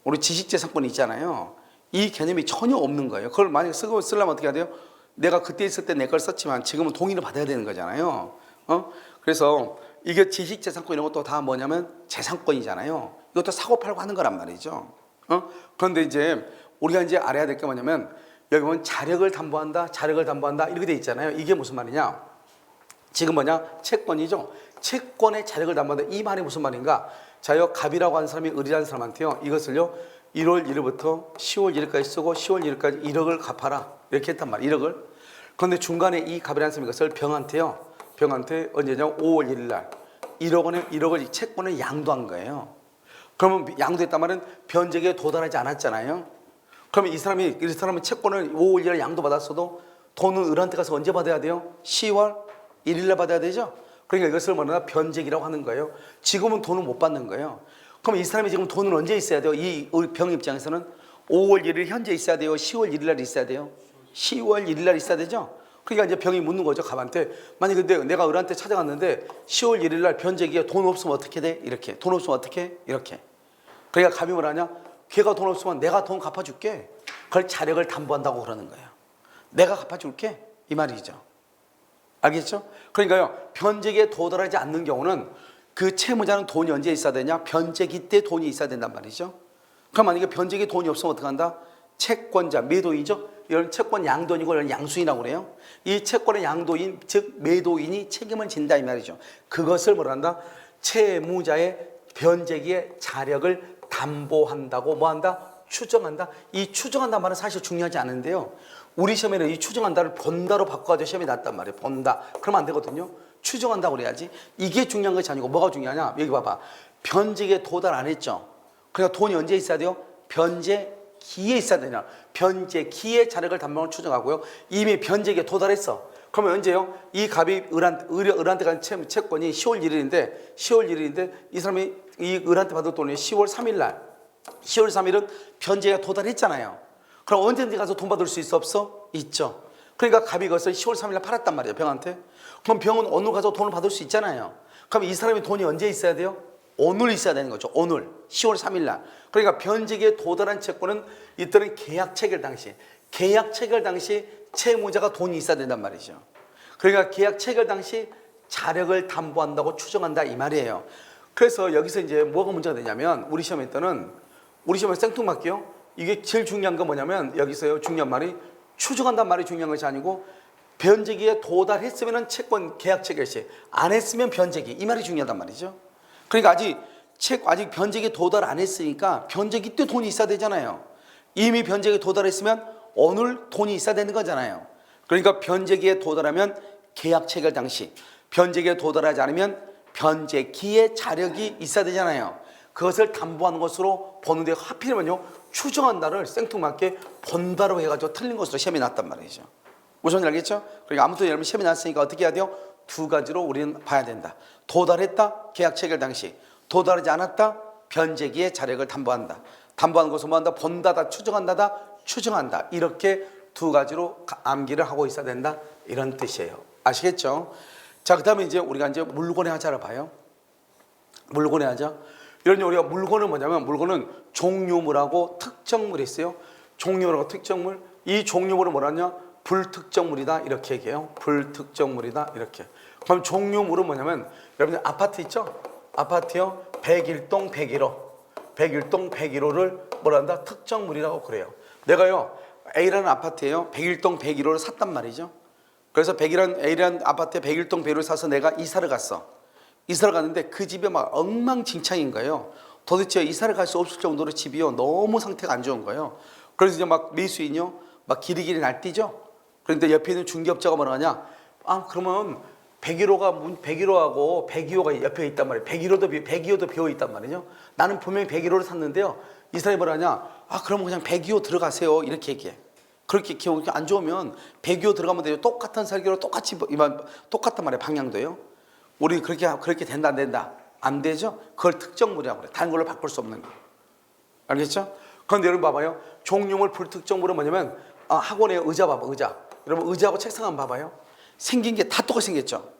Speaker 1: 우리 지식재산권이 있잖아요. 이 개념이 전혀 없는 거예요. 그걸 만약에 쓰려면 어떻게 해야 돼요? 내가 그때 있을 때 내 걸 썼지만 지금은 동의를 받아야 되는 거잖아요. 그래서 이게 지식재산권 이런 것도 다 뭐냐면 재산권이잖아요. 이것도 사고 팔고 하는 거란 말이죠. 그런데 이제 우리가 이제 알아야 될 게 뭐냐면 여기 보면 자력을 담보한다 이렇게 돼 있잖아요. 이게 무슨 말이냐? 지금 뭐냐? 채권이죠. 채권의 자력을 담보한다. 이 말이 무슨 말인가? 자요 갑이라고 하는 사람이 을이라는 사람한테요. 이것을요 1월 1일부터 10월 1일까지 쓰고 10월 1일까지 1억을 갚아라 이렇게 했단 말이에요. 1억을. 그런데 중간에 이 갑이라는 사람이 이것을 병한테 언제냐? 5월 1일 날 1억을 채권을 양도한 거예요. 그러면 양도했단 말은 변제기에 도달하지 않았잖아요. 그러면 이 사람은 채권을 5월 1일 양도받았어도 돈은 을한테 가서 언제 받아야 돼요? 10월 1일 날 받아야 되죠. 그러니까 이것을 뭐냐? 변제기라고 하는 거예요. 지금은 돈을 못 받는 거예요. 그럼 이 사람이 지금 돈은 언제 있어야 돼요? 이 병 입장에서는 5월 1일 현재 있어야 돼요? 10월 1일 날 있어야 돼요? 10월 1일 날 있어야 되죠. 그러니까 이제 병이 묻는 거죠. 갑한테. 만약에 근데 내가 을한테 찾아갔는데 10월 1일 날 변제기에 돈 없으면 어떻게 돼? 이렇게. 돈 없으면 어떻게? 이렇게. 그러니까 갑이 뭐라냐? 걔가 돈 없으면 내가 돈 갚아줄게. 그걸 자력을 담보한다고 그러는 거예요. 내가 갚아줄게. 이 말이죠. 알겠죠? 그러니까요. 변제기에 도달하지 않는 경우는 그 채무자는 돈이 언제 있어야 되냐? 변제기 때 돈이 있어야 된단 말이죠. 그럼 만약에 변제기에 돈이 없으면 어떡한다? 채권자, 매도인이죠? 이런 채권 양도인이고 이런 양수인이라고 그래요. 이 채권의 양도인, 즉 매도인이 책임을 진다 이 말이죠. 그것을 뭐란다? 채무자의 변제기의 자력을 담보한다고 뭐한다? 추정한다. 이 추정한다 말은 사실 중요하지 않은데요. 우리 시험에는 이 추정한다를 본다로 바꿔가지고 시험이 났단 말이에요. 본다. 그러면 안 되거든요. 추정한다고 그래야지. 이게 중요한 것이 아니고 뭐가 중요하냐? 여기 봐봐. 변제기에 도달 안 했죠. 그러니까 돈이 언제 있어야 돼요? 변제기에 있어야 되냐? 변제기의 자력을 담보하는 추정하고요. 이미 변제기에 도달했어. 그러면 언제요? 이 갑이 을한테 간 채권이 10월 1일인데 이 사람이 이 을한테 받을 돈이 10월 3일 날. 10월 3일은 변제가 도달했잖아요. 그럼 언제든지 가서 돈 받을 수 있어 없어? 있죠. 그러니까 갑이 그것을 10월 3일 날 팔았단 말이에요. 병한테. 그럼 병은 오늘 가서 돈을 받을 수 있잖아요. 그럼 이 사람이 돈이 언제 있어야 돼요? 오늘 있어야 되는 거죠. 오늘 10월 3일 날. 그러니까 변제기에 도달한 채권은 이때는 계약 체결 당시 채무자가 돈이 있어야 된단 말이죠. 그러니까 계약 체결 당시 자력을 담보한다고 추정한다 이 말이에요. 그래서 여기서 이제 뭐가 문제가 되냐면 우리 시험에 생뚱맞게요. 이게 제일 중요한 건 뭐냐면 여기서요 중요한 말이 추정한다는 말이 중요한 것이 아니고 변제기에 도달했으면 채권 계약 체결 시, 안 했으면 변제기, 이 말이 중요하단 말이죠. 그러니까 아직 변제기에 도달 안 했으니까 변제기 때 돈이 있어야 되잖아요. 이미 변제기에 도달했으면 오늘 돈이 있어야 되는 거잖아요. 그러니까 변제기에 도달하면 계약 체결 당시, 변제기에 도달하지 않으면 변제기에 자력이 있어야 되잖아요. 그것을 담보하는 것으로 보는데 하필이면요 추정한다를 생뚱맞게 본다로 해가지고 틀린 것으로 시험이 났단 말이죠. 무슨 말 알겠죠? 그러니까 아무튼 여러분 시험이 났으니까 어떻게 해야 돼요? 두 가지로 우리는 봐야 된다. 도달했다, 계약 체결 당시. 도달하지 않았다, 변제기에 자력을 담보한다. 담보하는 것을 뭐한다? 본다다, 추정한다. 이렇게 두 가지로 암기를 하고 있어야 된다. 이런 뜻이에요. 아시겠죠? 자, 그 다음에 이제 우리가 이제 물건의 하자를 봐요. 물건의 하자. 이런 우리가 물건은 뭐냐면 물건은 종류물하고 특정물이 있어요. 종류물하고 특정물. 이 종류물은 뭐라냐? 불특정물이다 이렇게 얘기해요. 불특정물이다 이렇게. 그럼 종류물은 뭐냐면 여러분들 아파트 있죠? 아파트요 101동 101호 101동 101호를 뭐라 한다? 특정물이라고 그래요. 내가요 A라는 아파트에요 101동 101호를 샀단 말이죠. 그래서 A라는 아파트에 101동 101호를 사서 내가 이사를 갔는데 그 집이 막 엉망진창인 거예요. 도대체 이사를 갈 수 없을 정도로 집이요 너무 상태가 안 좋은 거예요. 그래서 이제 막 매수인이요 막 길이길이 날뛰죠. 그런데 옆에 있는 중개업자가 뭐라 하냐? 아 그러면 101호하고 102호가 옆에 있단 말이에요. 102호도 비어 있단 말이죠. 나는 분명히 101호를 샀는데요. 이 사람이 뭐라 하냐? 아 그러면 그냥 102호 들어가세요. 이렇게 얘기해. 그렇게 기억이 안 좋으면 102호 들어가면 돼요. 똑같은 설계로 똑같단 말이에요. 방향도요. 우리 그렇게 된다 안 된다? 안 되죠? 그걸 특정물이라고 그래. 다른 걸로 바꿀 수 없는 거. 알겠죠? 그런데 여러분 봐봐요. 종류물 불특정물은 뭐냐면 학원에 의자 봐봐. 여러분 의자하고 책상 한번 봐봐요. 생긴 게 다 똑같이 생겼죠.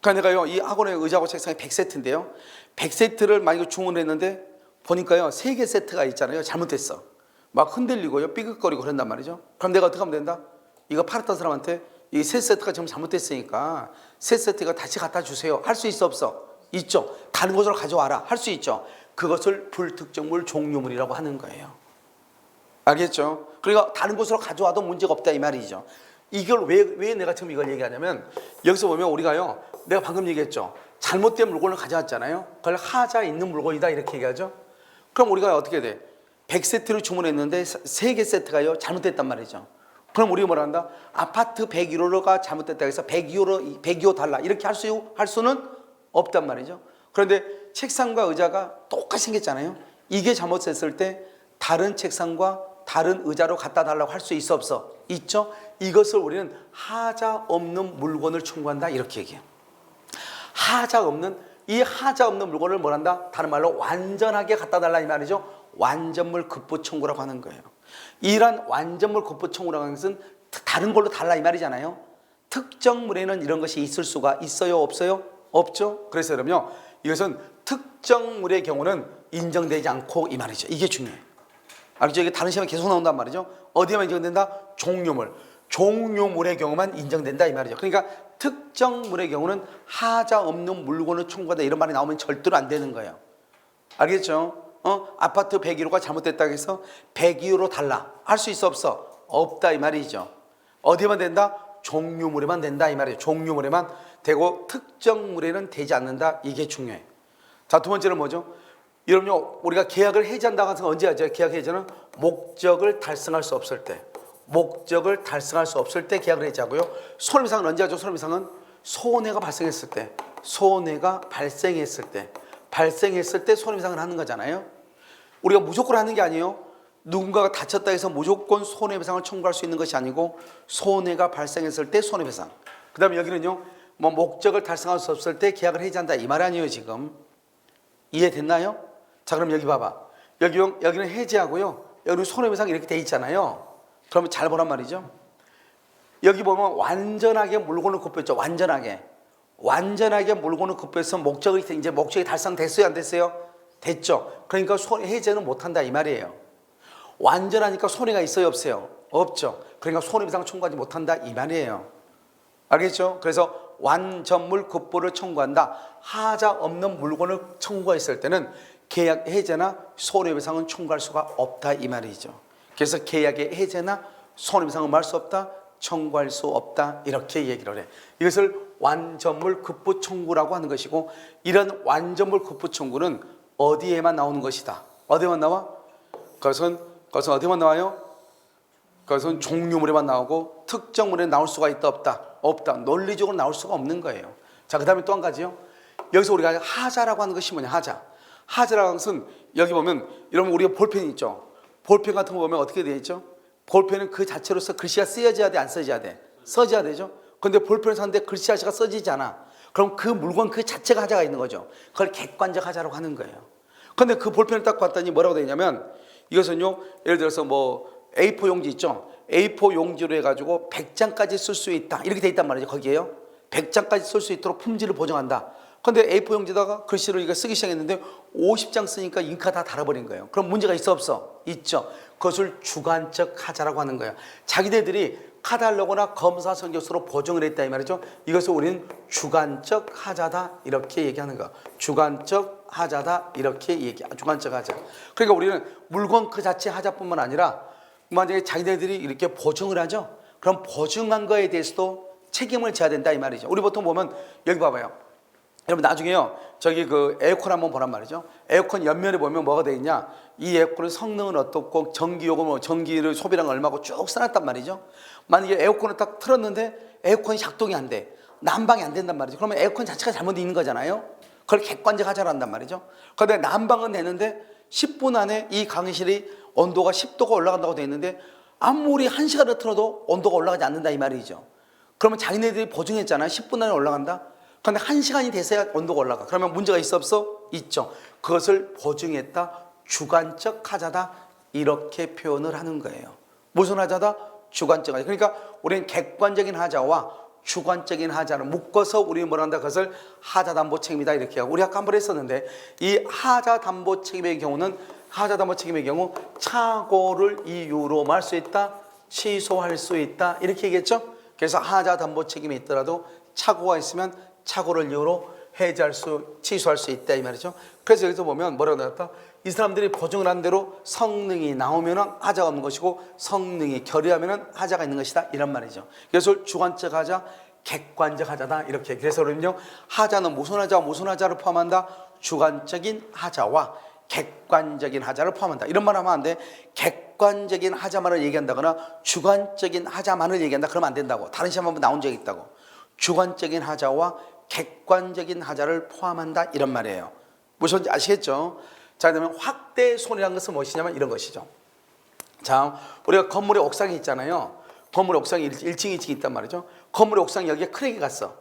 Speaker 1: 그러니까 내가요 이 학원의 의자하고 책상이 100세트인데요 100세트를 만약에 주문을 했는데 보니까요 3개 세트가 있잖아요. 잘못됐어. 막 흔들리고요 삐걱거리고 그런단 말이죠. 그럼 내가 어떻게 하면 된다? 이거 팔았던 사람한테 이 3세트가 지금 잘못됐으니까 3세트가 다시 갖다 주세요. 할 수 있어 없어? 있죠. 다른 곳으로 가져와라. 할 수 있죠. 그것을 불특정물 종류물이라고 하는 거예요. 알겠죠? 그러니까 다른 곳으로 가져와도 문제가 없다 이 말이죠. 이걸 왜 내가 지금 이걸 얘기하냐면 여기서 보면 우리가요 내가 방금 얘기했죠. 잘못된 물건을 가져왔잖아요. 그걸 하자 있는 물건이다 이렇게 얘기하죠. 그럼 우리가 어떻게 돼? 100세트를 주문했는데 3개 세트가요 잘못됐단 말이죠. 그럼 우리가 뭐라 한다? 아파트 101호가 잘못됐다 해서 102호 달라 이렇게 할 수는 없단 말이죠. 그런데 책상과 의자가 똑같이 생겼잖아요. 이게 잘못됐을 때 다른 책상과 다른 의자로 갖다 달라고 할 수 있어 없어? 있죠. 이것을 우리는 하자 없는 물건을 청구한다 이렇게 얘기해요. 하자 없는 물건을 뭐란다? 다른 말로 완전하게 갖다 달라 이 말이죠. 완전물 급부 청구라고 하는 거예요. 이러한 완전물 급부 청구라고 하는 것은 다른 걸로 달라 이 말이잖아요. 특정물에는 이런 것이 있을 수가 있어요 없어요? 없죠. 그래서 여러분요 이것은 특정물의 경우는 인정되지 않고 이 말이죠. 이게 중요해요. 알겠죠? 이게 다른 시험에 계속 나온단 말이죠. 어디에만 인정된다? 종류물의 경우만 인정된다 이 말이죠. 그러니까 특정물의 경우는 하자 없는 물건을 청구한다 이런 말이 나오면 절대로 안 되는 거예요. 알겠죠? 아파트 101호가 잘못됐다고 해서 102호로 달라 할 수 있어 없어? 없다 이 말이죠. 어디에만 된다? 종류물에만 된다 이 말이에요. 종류물에만 되고 특정물에는 되지 않는다. 이게 중요해요. 자, 두 번째는 뭐죠? 여러분요 우리가 계약을 해지한다고 해서 언제 하죠? 계약 해지는 목적을 달성할 수 없을 때 계약을 해지하고요. 손해배상은 언제 하죠? 손해배상은 손해가 발생했을 때 손해배상을 하는 거잖아요. 우리가 무조건 하는 게 아니에요. 누군가가 다쳤다 해서 무조건 손해배상을 청구할 수 있는 것이 아니고 손해가 발생했을 때 손해배상. 그 다음에 여기는요 뭐 목적을 달성할 수 없을 때 계약을 해지한다 이 말 아니에요. 지금 이해됐나요? 자, 그럼 여기 봐봐. 여기는 해지하고요. 여기 손해배상 이렇게 돼 있잖아요. 그러면 잘 보란 말이죠. 여기 보면 완전하게 물건을 곱했죠. 완전하게 완전하게 물건을 급부해서 이제 목적이 달성됐어요, 안 됐어요? 됐죠. 그러니까 해제는 못한다 이 말이에요. 완전하니까 손해가 있어요, 없어요? 없죠. 그러니까 손해배상 청구하지 못한다 이 말이에요. 알겠죠? 그래서 완전물 급부를 청구한다. 하자 없는 물건을 청구했을 때는 계약 해제나 손해배상은 청구할 수가 없다 이 말이죠. 그래서 계약의 해제나 손해배상은 할 수 없다, 청구할 수 없다 이렇게 얘기를 해. 이것을 완전물 급부 청구라고 하는 것이고, 이런 완전물 급부 청구는 어디에만 나오는 것이다. 어디에만 나와? 그것은 어디에만 나와요? 그것은 종료물에만 나오고 특정물에 나올 수가 있다 없다? 없다. 논리적으로 나올 수가 없는 거예요. 자, 그 다음에 또 한 가지요. 여기서 우리가 하자라고 하는 것이 뭐냐? 하자라는 것은 여기 보면 여러분 우리가 볼펜이 있죠. 볼펜 같은 거 보면 어떻게 되어 있죠? 볼펜은 그 자체로서 글씨가 쓰여져야 돼, 안 써져야 돼? 써져야 되죠. 그런데 볼펜을 샀는데 글씨가 써지지 않아. 그럼 그 물건 그 자체가 하자가 있는 거죠. 그걸 객관적 하자라고 하는 거예요. 그런데 그 볼펜을 딱 봤더니 뭐라고 되어 있냐면, 이것은요 예를 들어서 뭐 A4 용지 있죠. A4 용지로 해가지고 100장까지 쓸 수 있다 이렇게 돼 있단 말이죠. 거기에요 100장까지 쓸 수 있도록 품질을 보정한다. 그런데 A4 용지다가 글씨를 이거 쓰기 시작했는데 50장 쓰니까 잉크가 다 달아버린 거예요. 그럼 문제가 있어 없어? 있죠. 그것을 주관적 하자라고 하는 거예요. 자기네들이 카탈로그나 검사 성적서로 보정을 했다 이 말이죠. 이것을 우리는 주관적 하자다 이렇게 얘기하는 거. 주관적 하자다 이렇게 주관적 하자. 그러니까 우리는 물건 그 자체 하자뿐만 아니라 만약에 자기네들이 이렇게 보증을 하죠. 그럼 보증한 거에 대해서도 책임을 져야 된다 이 말이죠. 우리 보통 보면 여기 봐봐요. 여러분 나중에요 저기 그 에어컨 한번 보란 말이죠. 에어컨 옆면에 보면 뭐가 돼 있냐, 이 에어컨의 성능은 어떻고 전기요금 전기를 소비량 얼마고 쭉 써놨단 말이죠. 만약에 에어컨을 딱 틀었는데 에어컨이 작동이 안 돼, 난방이 안 된단 말이죠. 그러면 에어컨 자체가 잘못되어 있는 거잖아요. 그걸 객관적 하자로 한단 말이죠. 그런데 난방은 되는데 10분 안에 이 강의실이 온도가 10도가 올라간다고 돼 있는데 아무리 1시간을 틀어도 온도가 올라가지 않는다 이 말이죠. 그러면 자기네들이 보증했잖아요. 10분 안에 올라간다. 그런데 1시간이 돼서야 온도가 올라가. 그러면 문제가 있어 없어? 있죠. 그것을 보증했다, 주관적 하자다 이렇게 표현을 하는 거예요. 무슨 하자다? 주관적 하자. 그러니까 우리는 객관적인 하자와 주관적인 하자를 묶어서 우리는 뭐라 한다? 그것을 하자담보 책임이다 이렇게 하고, 우리 아까 한번 했었는데 이 하자담보 책임의 경우는 하자담보 책임의 경우 착오를 이유로 말 수 있다, 취소할 수 있다 이렇게 얘기했죠. 그래서 하자담보 책임이 있더라도 착오가 있으면 착오를 이유로 취소할 수 있다 이 말이죠. 그래서 여기서 보면 뭐라고 나왔다? 이 사람들이 보증을 한 대로 성능이 나오면 하자가 없는 것이고 성능이 결의하면 하자가 있는 것이다 이런 말이죠. 그래서 주관적 하자, 객관적 하자다 이렇게. 그래서 그러면요 하자는 무슨 하자를 포함한다? 주관적인 하자와 객관적인 하자를 포함한다 이런 말 하면 안 돼. 객관적인 하자만을 얘기한다거나 주관적인 하자만을 얘기한다 그러면 안 된다고. 다른 시험 한번 나온 적이 있다고. 주관적인 하자와 객관적인 하자를 포함한다 이런 말이에요. 무슨 아시겠죠? 자, 그러면 확대 손해라는 것은 무엇이냐면 이런 것이죠. 자, 우리가 건물의 옥상이 있잖아요. 건물의 옥상이 1층, 2층이 있단 말이죠. 건물의 옥상이 여기에 크랙이 갔어.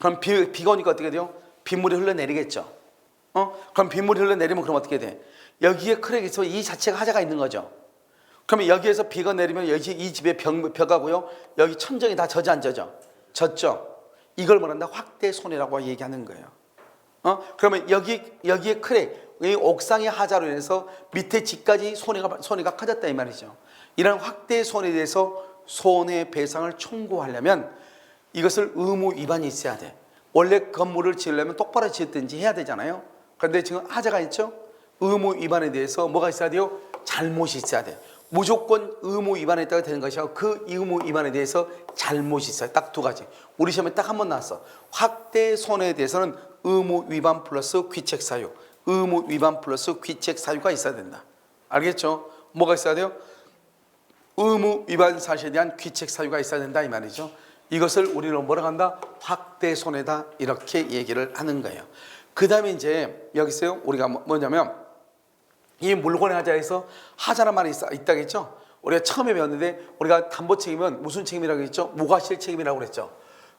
Speaker 1: 그럼 비가 오니까 어떻게 돼요? 빗물이 흘러내리겠죠. 그럼 빗물이 흘러내리면 그럼 어떻게 돼? 여기에 크랙이 있으면 이 자체가 하자가 있는 거죠. 그러면 여기에서 비가 내리면 여기 이 집의 벽하고요 여기 천정이 다 젖어 안 젖어? 젖죠. 이걸 뭐란다? 확대 손해라고 얘기하는 거예요. 그러면 여기에 크랙, 이 옥상의 하자로 인해서 밑에 집까지 손해가 커졌다 이 말이죠. 이런 확대 손해에 대해서 손해배상을 청구하려면 이것을 의무 위반이 있어야 돼. 원래 건물을 지으려면 똑바로 지었든지 해야 되잖아요. 그런데 지금 하자가 있죠. 의무 위반에 대해서 뭐가 있어야 돼요? 잘못이 있어야 돼. 무조건 의무 위반했다가 되는 것이고 그 의무 위반에 대해서 잘못이 있어요. 딱 두 가지. 우리 시험에 딱 한 번 나왔어. 확대 손해에 대해서는 의무 위반 플러스 귀책 사유, 의무 위반 플러스 귀책 사유가 있어야 된다. 알겠죠? 뭐가 있어야 돼요? 의무 위반 사실에 대한 귀책 사유가 있어야 된다 이 말이죠. 이것을 우리는 뭐라고 한다? 확대 손해다 이렇게 얘기를 하는 거예요. 그 다음에 이제 여기서요 우리가 뭐냐면 이 물건의 하자에서 하자란 말이 있다겠죠. 우리가 처음에 배웠는데 우리가 담보 책임은 무슨 책임이라고 했죠? 무과실 책임이라고 그랬죠.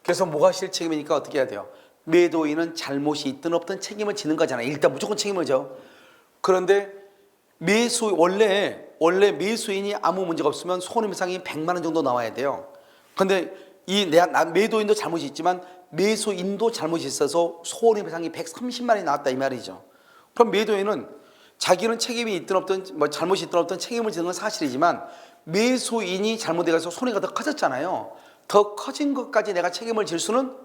Speaker 1: 그래서 무과실 책임이니까 어떻게 해야 돼요? 매도인은 잘못이 있든 없든 책임을 지는 거잖아요. 일단 무조건 책임을 져. 그런데 원래 매수인이 아무 문제가 없으면 손해배상이 100만 원 정도 나와야 돼요. 그런데 매도인도 잘못이 있지만
Speaker 2: 매수인도 잘못이 있어서 손해배상이 130만 원이 나왔다 이 말이죠. 그럼 매도인은 자기는 책임이 있든 없든 뭐 잘못이 있든 없든 책임을 지는 건 사실이지만 매수인이 잘못해서 손해가 더 커졌잖아요. 더 커진 것까지 내가 책임을 질 수는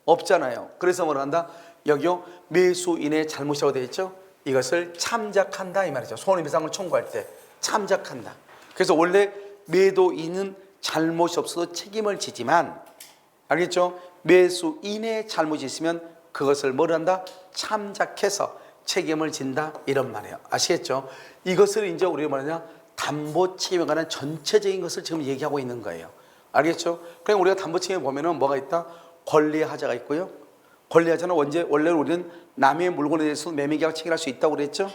Speaker 2: 없잖아요. 그래서 뭐라 한다? 여기요 매수인의 잘못이라고 되어 있죠. 이것을 참작한다 이 말이죠. 손해배상을 청구할 때 참작한다. 그래서 원래 매도인은 잘못이 없어도 책임을 지지만 알겠죠? 매수인의 잘못이 있으면 그것을 뭐라 한다? 참작해서 책임을 진다 이런 말이에요. 아시겠죠? 이것을 이제 우리가 뭐냐? 담보 책임에 관한 전체적인 것을 지금 얘기하고 있는 거예요. 알겠죠? 그냥 우리가 담보 책임에 보면은 뭐가 있다? 권리하자가 있고요. 권리하자는 원래 우리는 남의 물건에 대해서 매매계약 체결할 수 있다고 그랬죠?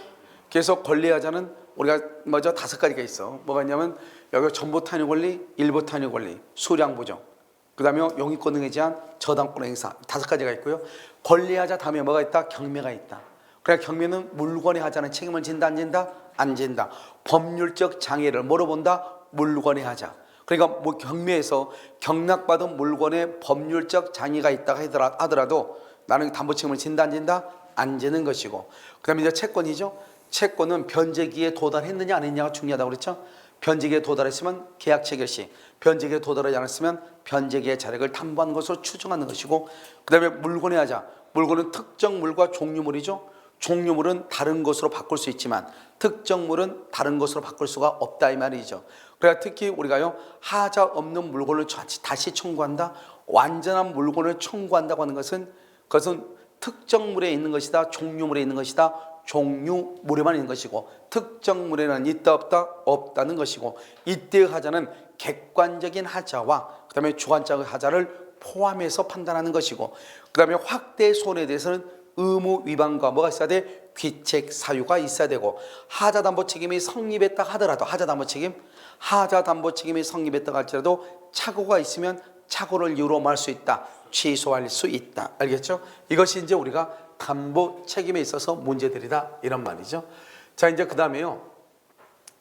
Speaker 2: 그래서 권리하자는 우리가 먼저 5가지가 있어. 뭐가 있냐면 여기 전부 탄유 권리, 일부 탄유 권리, 수량 보정, 그 다음에 용의권 등에 대한 저당권 행사 5가지가 있고요. 권리하자 다음에 뭐가 있다? 경매가 있다. 그래 경매는 물건의 하자는 책임을 진다 안 진다? 안 진다. 법률적 장애를 뭐로 본다? 물건의 하자. 그러니까 뭐 경매에서 경락받은 물건에 법률적 장애가 있다고 하더라도 나는 담보 책임을 진다 안 진다? 안 지는 것이고, 그 다음에 이제 채권이죠. 채권은 변제기에 도달했느냐 안 했느냐가 중요하다고 그랬죠. 변제기에 도달했으면 계약 체결 시, 변제기에 도달하지 않았으면 변제기의 자력을 담보한 것으로 추정하는 것이고, 그 다음에 물건의 하자. 물건은 특정 물과 종류물이죠. 종류물은 다른 것으로 바꿀 수 있지만 특정물은 다른 것으로 바꿀 수가 없다 이 말이죠. 그러니까 특히 우리가요 하자 없는 물건을 다시 청구한다, 완전한 물건을 청구한다고 하는 것은 그것은 특정물에 있는 것이다, 종류물에 있는 것이다, 종류물에만 있는 것이고, 특정물에는 있다 없다 없다는 것이고, 이때의 하자는 객관적인 하자와 그 다음에 주관적인 하자를 포함해서 판단하는 것이고, 그 다음에 확대 손해에 대해서는 의무 위반과 뭐가 있어야 돼? 귀책 사유가 있어야 되고, 하자 담보 책임이 성립했다 하더라도 하자 담보 책임이 성립했다 할지라도 착오가 있으면 착오를 이유로 말 수 있다, 취소할 수 있다. 알겠죠? 이것이 이제 우리가 담보 책임에 있어서 문제들이다 이런 말이죠. 자 이제 그 다음에요.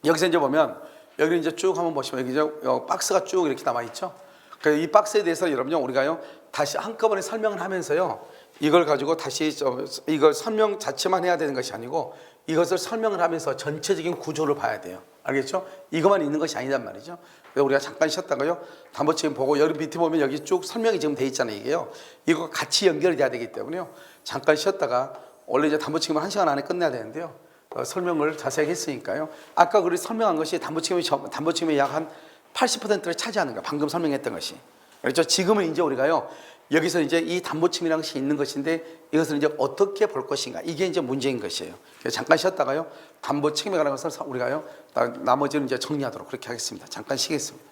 Speaker 2: 여기서 이제 보면 여기 이제 쭉 한번 보시면 여기 이제 박스가 쭉 이렇게 남아 있죠. 이 박스에 대해서 여러분요 우리가요 다시 한꺼번에 설명을 하면서요 이걸 가지고 다시 이걸 설명 자체만 해야 되는 것이 아니고 이것을 설명을 하면서 전체적인 구조를 봐야 돼요. 알겠죠? 이것만 있는 것이 아니단 말이죠. 그래서 우리가 잠깐 쉬었다가요 담보 책임 보고 여기 밑에 보면 여기 쭉 설명이 지금 돼 있잖아요. 이게요 이거 같이 연결이 돼야 되기 때문에요 잠깐 쉬었다가 원래 이제 담보 책임을 1시간 안에 끝내야 되는데요 설명을 자세히 했으니까요 아까 우리 설명한 것이 담보 책임의 약 한 80%를 차지하는 거예요. 방금 설명했던 것이. 그렇죠? 지금은 이제 우리가요 여기서 이제 이 담보 책임이라는 것이 있는 것인데 이것을 이제 어떻게 볼 것인가, 이게 이제 문제인 것이에요. 그래서 잠깐 쉬었다가요 담보 책임에 관한 것을 우리가요 나머지는 이제 정리하도록 그렇게 하겠습니다. 잠깐 쉬겠습니다.